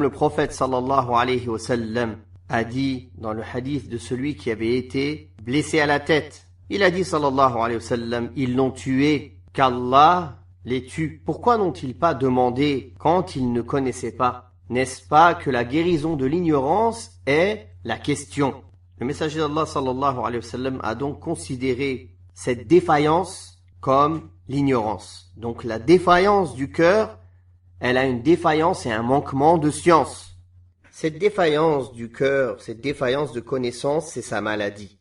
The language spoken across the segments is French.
Le prophète sallallahu alayhi wa sallam a dit dans le hadith de celui qui avait été blessé à la tête. Il a dit sallallahu alayhi wa sallam, ils l'ont tué, qu'Allah les tue. Pourquoi n'ont-ils pas demandé quand ils ne connaissaient pas? N'est-ce pas que la guérison de l'ignorance est la question? Le messager d'Allah sallallahu alayhi wa sallam a donc considéré cette défaillance comme l'ignorance. Donc la défaillance du cœur, elle a une défaillance et un manquement de science. Cette défaillance du cœur, cette défaillance de connaissance, c'est sa maladie.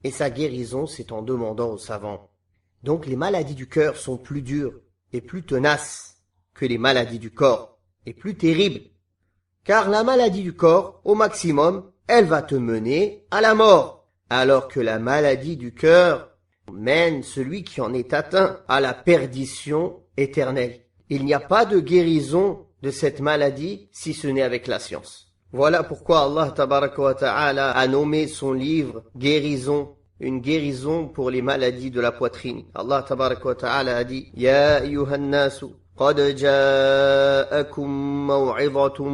Et sa guérison, c'est en demandant aux savants. Donc les maladies du cœur sont plus dures et plus tenaces que les maladies du corps, et plus terribles. Car la maladie du corps, au maximum, elle va te mener à la mort. Alors que la maladie du cœur mène celui qui en est atteint à la perdition éternelle. Il n'y a pas de guérison de cette maladie si ce n'est avec la science. Voilà pourquoi Allah tabaraka wa ta'ala a nommé son livre guérison, une guérison pour les maladies de la poitrine. Allah tabaraka wa ta'ala a dit: Ya ayyuhan nasu qad ja'akum maw'izatun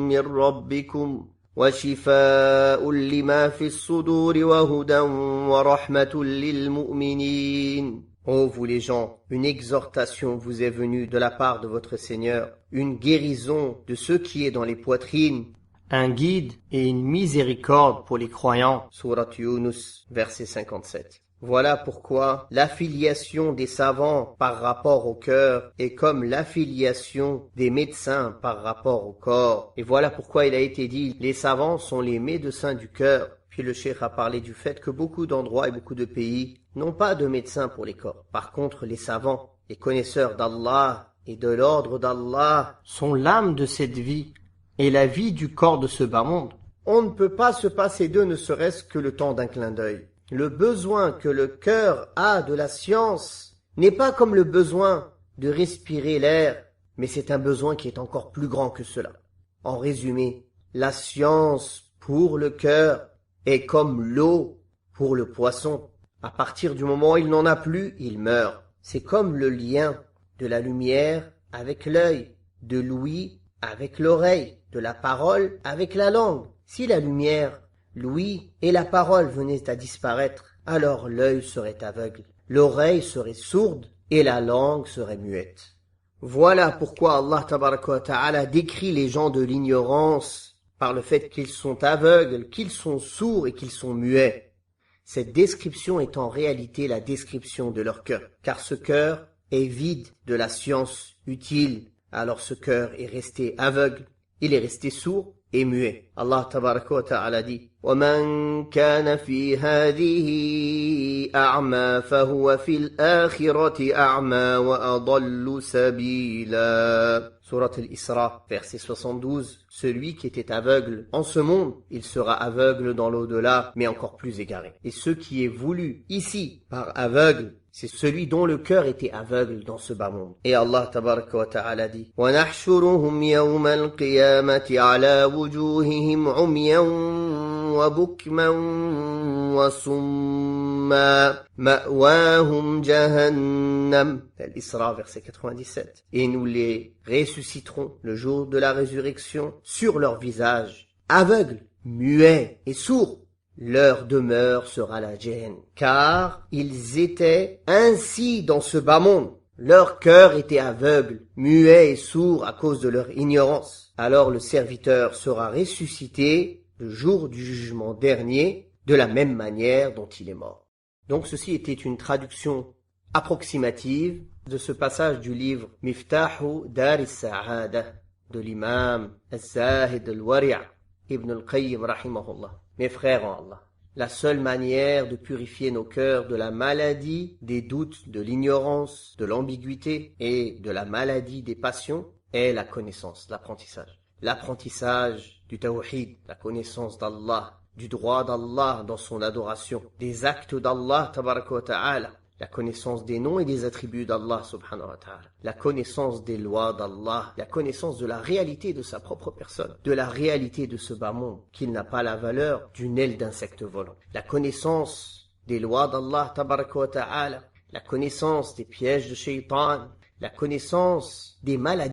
min rabbikum wa shifaa'un lima fis suduri wa hudan wa rahmatun lil mu'minin. Ô vous les gens, une exhortation vous est venue de la part de votre Seigneur, une guérison de ce qui est dans les poitrines, un guide et une miséricorde pour les croyants. Surat Yunus, verset 57. Voilà pourquoi l'affiliation des savants par rapport au cœur est comme l'affiliation des médecins par rapport au corps. Et voilà pourquoi il a été dit, les savants sont les médecins du cœur. Puis le cheikh a parlé du fait que beaucoup d'endroits et beaucoup de pays n'ont pas de médecins pour les corps. Par contre, les savants, les connaisseurs d'Allah et de l'ordre d'Allah sont l'âme de cette vie et la vie du corps de ce bas monde. On ne peut pas se passer d'eux ne serait-ce que le temps d'un clin d'œil. Le besoin que le cœur a de la science n'est pas comme le besoin de respirer l'air, mais c'est un besoin qui est encore plus grand que cela. En résumé, la science pour le cœur est comme l'eau pour le poisson. À partir du moment où il n'en a plus, il meurt. C'est comme le lien de la lumière avec l'œil, de l'ouïe avec l'oreille, de la parole avec la langue. Si la lumière, l'ouïe et la parole venaient à disparaître, alors l'œil serait aveugle, l'oreille serait sourde et la langue serait muette. Voilà pourquoi Allah tabaraka wa ta'ala décrit les gens de l'ignorance par le fait qu'ils sont aveugles, qu'ils sont sourds et qu'ils sont muets. Cette description est en réalité la description de leur cœur, car ce cœur est vide de la science utile. Alors ce cœur est resté aveugle, il est resté sourd et muet. Allah tabaraka wa ta'ala dit: وَمَنْ كَانَ فِي هَذِهِ أَعْمَى فَهُوَ فِي الْآخِرَةِ أَعْمَى وَأَضَلُّ سَبِيلًا. Surat al-Isra, verset 72. Celui qui était aveugle en ce monde, il sera aveugle dans l'au-delà, mais encore plus égaré. Et ce qui est voulu ici par aveugle, c'est celui dont le cœur était aveugle dans ce bas monde. Et Allah tabaraka wa ta'ala dit: وَنَحْشُرُهُمْ يَوْمَ الْقِيَامَةِ عَلَى وُجُوهِهِمْ عُمْيًا وَبُكْمًا وَصُمًّا مَأْوَاهُمْ جَهَنَّمْ. Al-Isra, verset 97. Et nous les ressusciterons le jour de la résurrection sur leur visage, aveugles, muets et sourds. Leur demeure sera la Jahannam, car ils étaient ainsi dans ce bas monde. Leur cœur était aveugle, muet et sourd à cause de leur ignorance. Alors le serviteur sera ressuscité le jour du jugement dernier de la même manière dont il est mort. Donc ceci était une traduction approximative de ce passage du livre Miftahu Dar al-Sa'ada de l'imam al-Zahid al-Wari' Ibn al-Qayyim rahimahullah. Mes frères en Allah, la seule manière de purifier nos cœurs de la maladie des doutes, de l'ignorance, de l'ambiguïté et de la maladie des passions est la connaissance, l'apprentissage. L'apprentissage du tawhid, la connaissance d'Allah, du droit d'Allah dans son adoration, des actes d'Allah tabaraka wa ta'ala, la connaissance des noms et des attributs d'Allah subhanahu wa ta'ala, la connaissance des lois d'Allah, la connaissance de la réalité de sa propre personne, de la réalité de ce bas monde, qu'il n'a pas la valeur d'une aile d'insecte volant, la connaissance des lois d'Allah tabaraka wa ta'ala, la connaissance des pièges de shaitan, la connaissance des maladies